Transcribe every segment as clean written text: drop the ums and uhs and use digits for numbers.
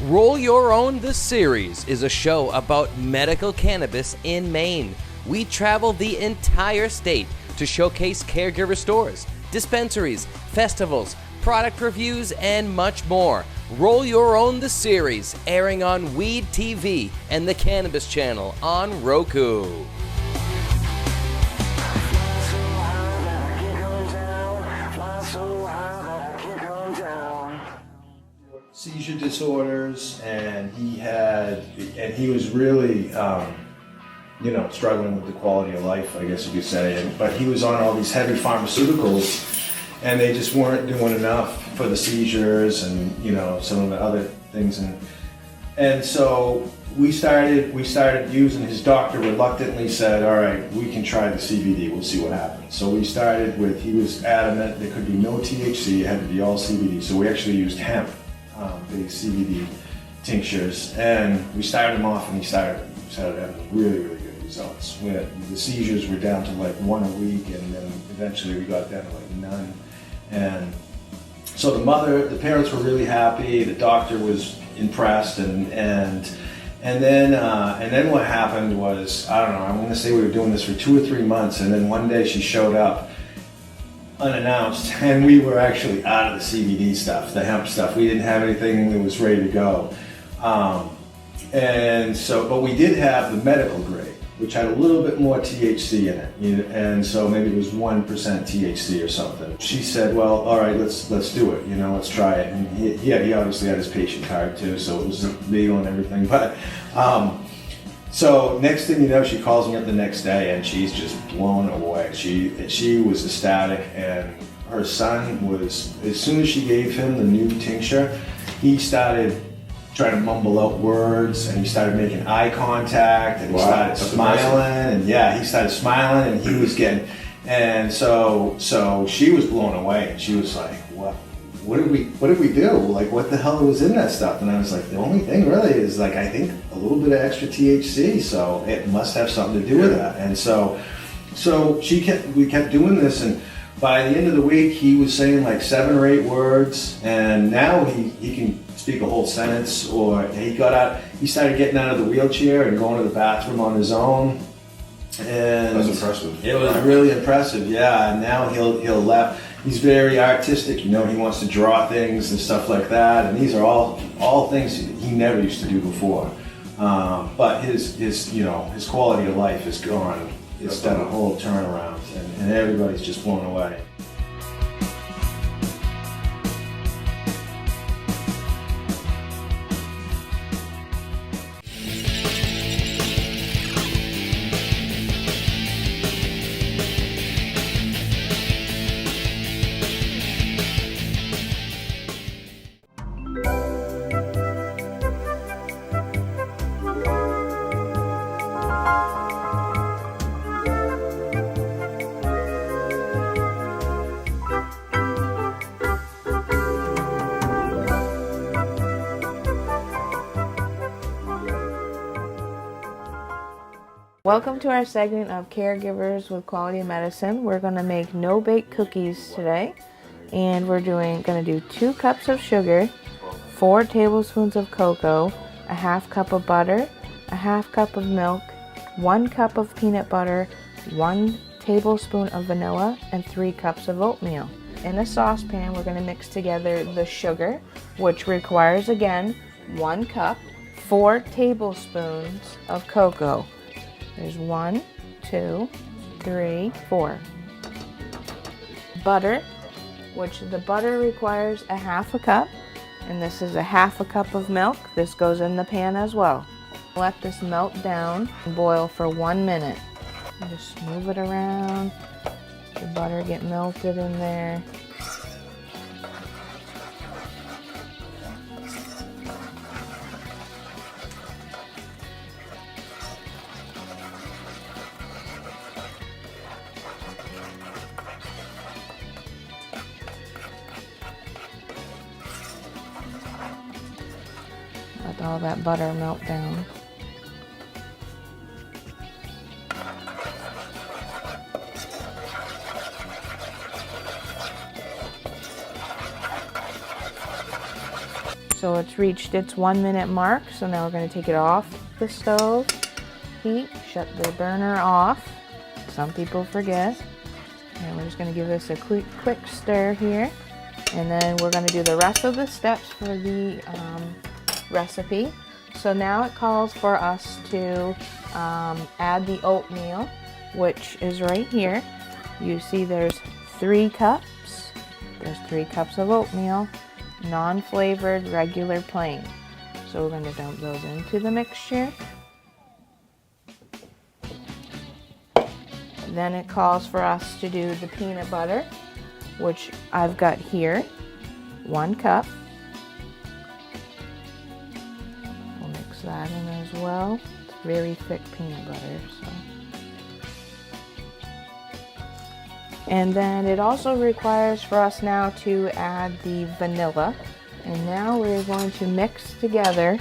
Roll Your Own The Series is a show about medical cannabis in Maine. We travel the entire state to showcase caregiver stores, dispensaries, festivals, product reviews, and much more. Roll Your Own The Series, airing on Weed TV and the Cannabis Channel on Roku. Seizure disorders, and he was really, struggling with the quality of life, I guess you could say. But he was on all these heavy pharmaceuticals, and they just weren't doing enough for the seizures and some of the other things. And so we started using. His doctor reluctantly said, "All right, we can try the CBD. We'll see what happens." So we started with. He was adamant there could be no THC. It had to be all CBD. So we actually used hemp. Big CBD tinctures, and we started him off, and he started having really, really good results. The seizures were down to like 1 a week, and then eventually we got down to like none. And so the parents were really happy. The doctor was impressed, and then what happened was, I don't know. I'm going to say we were doing this for 2 or 3 months, and then one day she showed up unannounced, and we were actually out of the CBD stuff, the hemp stuff. We didn't have anything that was ready to go. But we did have the medical grade, which had a little bit more THC in it, and so maybe it was 1% THC or something. She said, "Well, all right, let's do it. Let's try it." And he obviously had his patient card too, so it was legal and everything. But so next thing you know, she calls me up the next day, and she's just blown away. She was ecstatic, and her son was, as soon as she gave him the new tincture, he started trying to mumble out words, and he started making eye contact, and he started smiling, and he started smiling, and he was getting, and so she was blown away, and she was like, what did we do? Like, what the hell was in that stuff? And I was like, the only thing really is, like, I think a little bit of extra THC, so it must have something to do with that. And so we kept doing this, and by the end of the week, he was saying like 7 or 8 words, and now he can speak a whole sentence. Or he started getting out of the wheelchair and going to the bathroom on his own. And that's impressive. It was really impressive, yeah. And now he'll laugh. He's very artistic, he wants to draw things and stuff like that. And these are all things he never used to do before. But his quality of life is gone. It's done a whole turnaround, and everybody's just blown away. Welcome to our segment of Caregivers with Quality Medicine. We're going to make no-bake cookies today, and we're going to do 2 cups of sugar, 4 tablespoons of cocoa, a half cup of butter, a half cup of milk, 1 cup of peanut butter, 1 tablespoon of vanilla, and 3 cups of oatmeal. In a saucepan, we're going to mix together the sugar, which requires, again, 1 cup, 4 tablespoons of cocoa. There's 1, 2, 3, 4. Butter, which the butter requires a half a cup, and this is a half a cup of milk. This goes in the pan as well. Let this melt down and boil for 1 minute. And just move it around. The butter get melted in there. Let all that butter melt down. So it's reached its 1 minute mark. So now we're going to take it off the stove heat, shut the burner off. Some people forget. And we're just going to give this a quick stir here. And then we're going to do the rest of the steps for the recipe. So now it calls for us to add the oatmeal, which is right here. You see there's 3 cups. There's 3 cups of oatmeal, non-flavored, regular, plain. So we're going to dump those into the mixture. Then it calls for us to do the peanut butter, which I've got here, 1 cup. We'll mix that in as well. It's very thick peanut butter, so. And then it also requires for us now to add the vanilla. And now we're going to mix together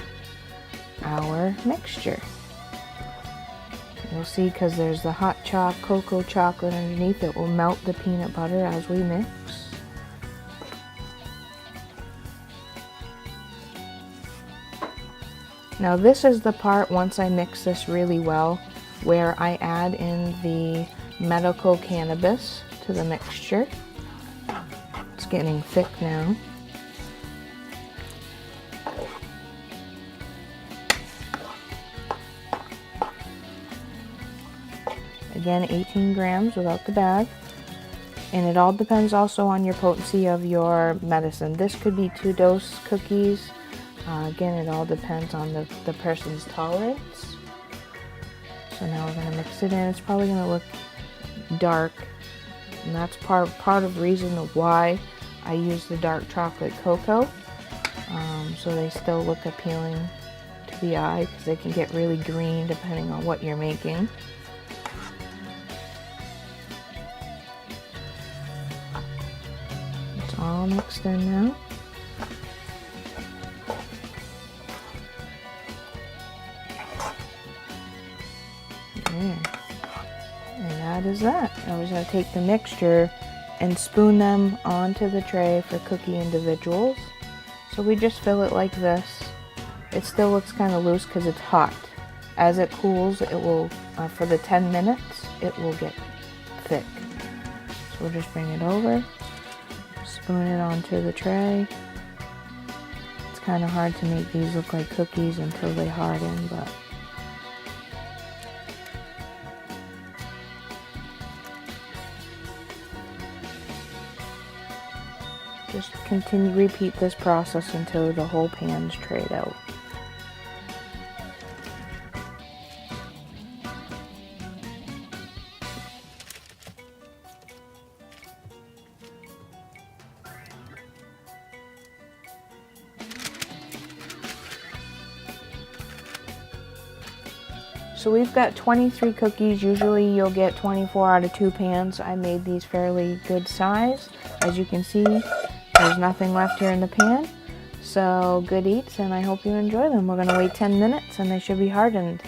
our mixture. You'll see, because there's the hot cocoa chocolate underneath, it will melt the peanut butter as we mix. Now this is the part, once I mix this really well, where I add in the medical cannabis to the mixture. It's getting thick now. Again, 18 grams without the bag. And it all depends also on your potency of your medicine. This could be 2-dose cookies. Again, it all depends on the person's tolerance. So now we're going to mix it in. It's probably going to look dark. And that's part of the reason of why I use the dark chocolate cocoa. So they still look appealing to the eye, because they can get really green depending on what you're making. All mixed in now. There. And that is that. Now we're going to take the mixture and spoon them onto the tray for cookie individuals. So we just fill it like this. It still looks kind of loose because it's hot. As it cools, it will, for the 10 minutes, it will get thick. So we'll just bring it over. Spoon it onto the tray. It's kind of hard to make these look like cookies until they harden, but just repeat this process until the whole pan's trayed out. So we've got 23 cookies. Usually you'll get 24 out of 2 pans. I made these fairly good size. As you can see, there's nothing left here in the pan. So good eats, and I hope you enjoy them. We're going to wait 10 minutes and they should be hardened.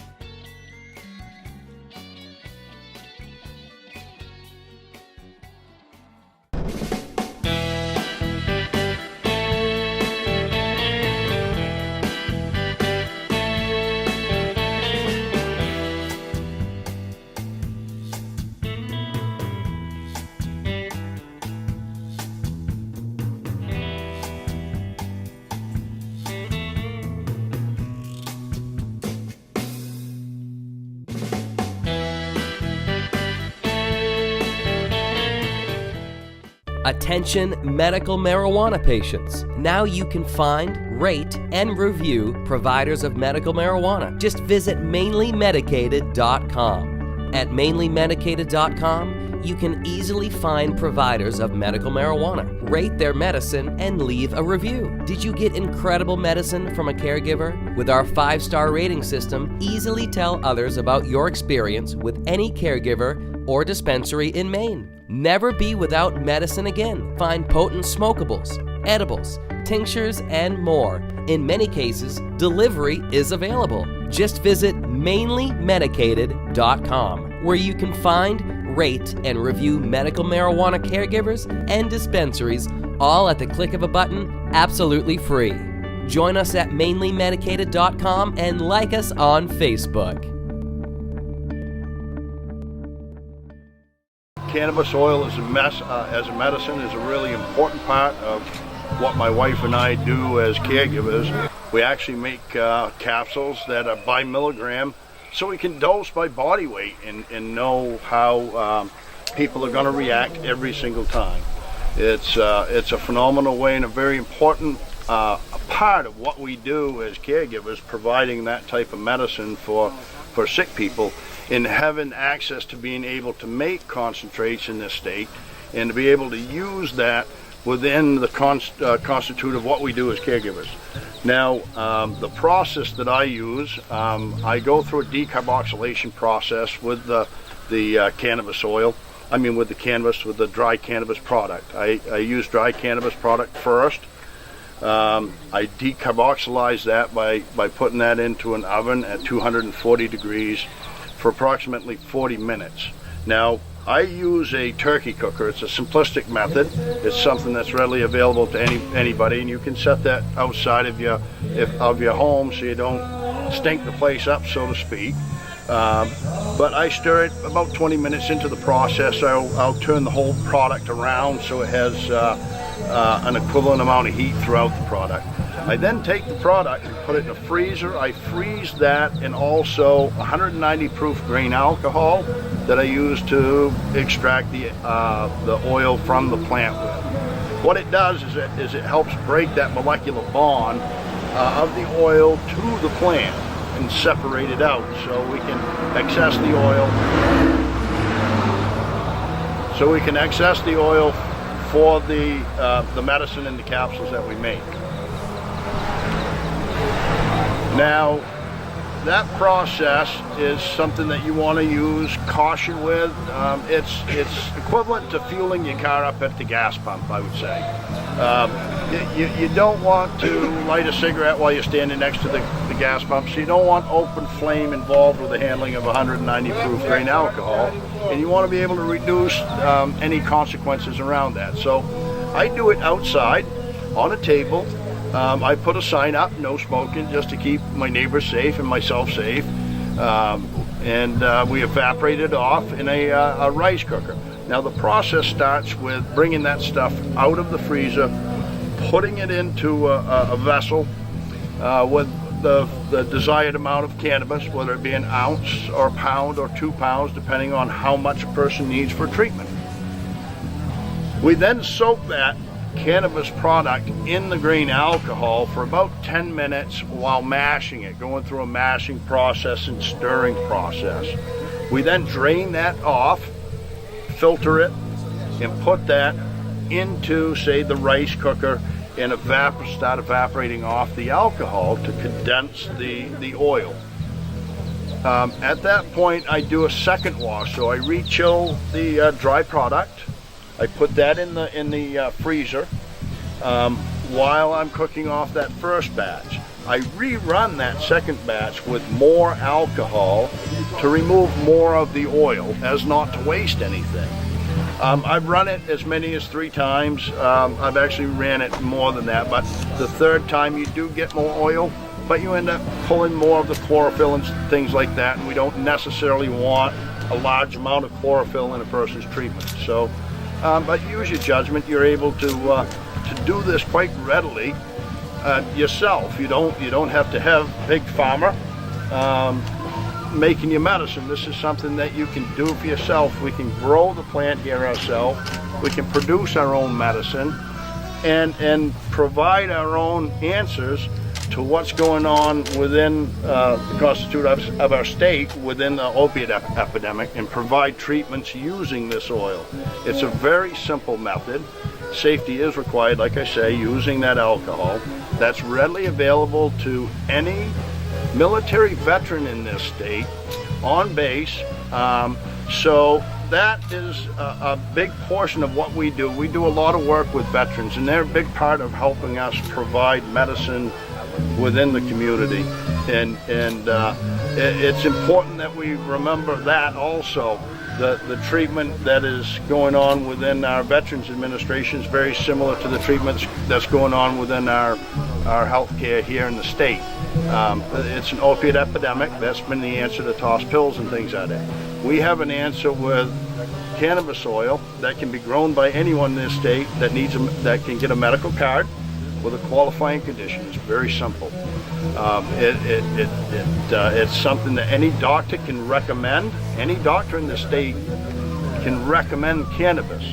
Attention medical marijuana patients. Now you can find, rate, and review providers of medical marijuana. Just visit mainlymedicated.com. At mainlymedicated.com, you can easily find providers of medical marijuana, rate their medicine, and leave a review. Did you get incredible medicine from a caregiver? With our 5-star rating system, easily tell others about your experience with any caregiver or dispensary in Maine. Never be without medicine again. Find potent smokables, edibles, tinctures, and more. In many cases, delivery is available. Just visit mainlymedicated.com, where you can find, rate, and review medical marijuana caregivers and dispensaries, all at the click of a button, absolutely free. Join us at mainlymedicated.com and like us on Facebook. Cannabis oil as a medicine is a really important part of what my wife and I do as caregivers. We actually make capsules that are by milligram, so we can dose by body weight and know how people are going to react every single time. It's a phenomenal way and a very important part of what we do as caregivers, providing that type of medicine for sick people, and having access to being able to make concentrates in this state and to be able to use that within the constitute of what we do as caregivers. Now, the process that I use, I go through a decarboxylation process with the cannabis oil. I mean with the dry cannabis product. I use dry cannabis product first. I decarboxylize that by putting that into an oven at 240 degrees for approximately 40 minutes. Now, I use a turkey cooker. It's a simplistic method. It's something that's readily available to anybody, and you can set that outside of your home so you don't stink the place up, so to speak. But I stir it about 20 minutes into the process. I'll turn the whole product around so it has an equivalent amount of heat throughout the product. I then take the product and put it in a freezer. I freeze that in also 190 proof grain alcohol that I use to extract the oil from the plant with. What it does is it helps break that molecular bond of the oil to the plant and separate it out so we can access the oil. So we can access the oil for the medicine and the capsules that we make. Now, that process is something that you want to use caution with. It's equivalent to fueling your car up at the gas pump, I would say. You don't want to light a cigarette while you're standing next to the gas pump, so you don't want open flame involved with the handling of 190 proof grain alcohol, and you want to be able to reduce any consequences around that. So I do it outside on a table. I put a sign up, no smoking, just to keep my neighbors safe and myself safe. And we evaporate it off in a rice cooker. Now the process starts with bringing that stuff out of the freezer, putting it into a vessel with the desired amount of cannabis, whether it be an ounce or a pound or 2 pounds, depending on how much a person needs for treatment. We then soak that cannabis product in the grain alcohol for about 10 minutes while mashing it, going through a mashing process and stirring process. We then drain that off, filter it, and put that into, say, the rice cooker and start evaporating off the alcohol to condense the oil. At that point, I do a second wash, so I re-chill the dry product. I put that in the freezer while I'm cooking off that first batch. I rerun that second batch with more alcohol to remove more of the oil, as not to waste anything. I've run it as many as 3 times. I've actually ran it more than that, but the third time you do get more oil, but you end up pulling more of the chlorophyll and things like that, and we don't necessarily want a large amount of chlorophyll in a person's treatment. So, but use your judgment. You're able to do this quite readily yourself. You don't have to have Big Pharma making your medicine. This is something that you can do for yourself. We can grow the plant here ourselves. We can produce our own medicine and provide our own answers to what's going on within the constitute of our state within the opiate epidemic, and provide treatments using this oil. It's a very simple method. Safety is required, like I say, using that alcohol. That's readily available to any military veteran in this state on base. So that is a big portion of what we do. We do a lot of work with veterans, and they're a big part of helping us provide medicine within the community. And it's important that we remember that also. The treatment that is going on within our Veterans Administration is very similar to the treatments that's going on within our our healthcare here in the state. It's an opiate epidemic. That's been the answer to toss pills and things like that. We have an answer with cannabis oil that can be grown by anyone in this state that that can get a medical card with a qualifying condition. It's very simple. It's something that any doctor can recommend. Any doctor in the state can recommend cannabis.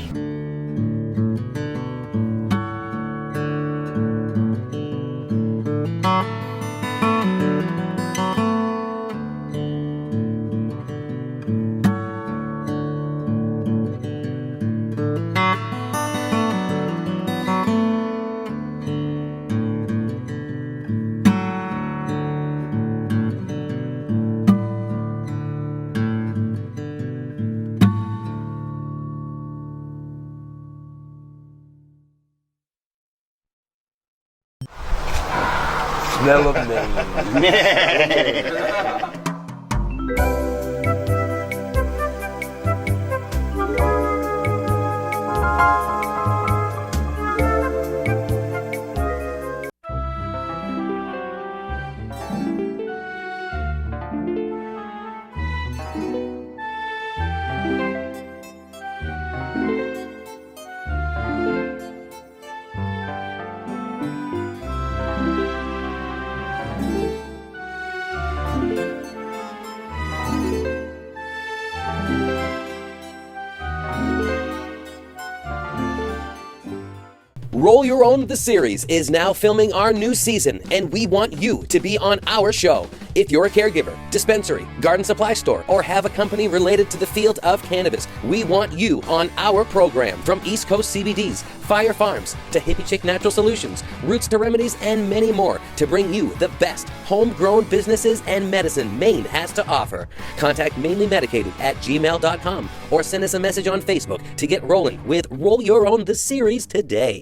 Smell of Maine. Roll Your Own, the series, is now filming our new season, and we want you to be on our show. If you're a caregiver, dispensary, garden supply store, or have a company related to the field of cannabis, we want you on our program. From East Coast CBDs, Fire Farms, to Hippie Chick Natural Solutions, Roots to Remedies, and many more to bring you the best homegrown businesses and medicine Maine has to offer. Contact mainlymedicated@gmail.com or send us a message on Facebook to get rolling with Roll Your Own, the series today.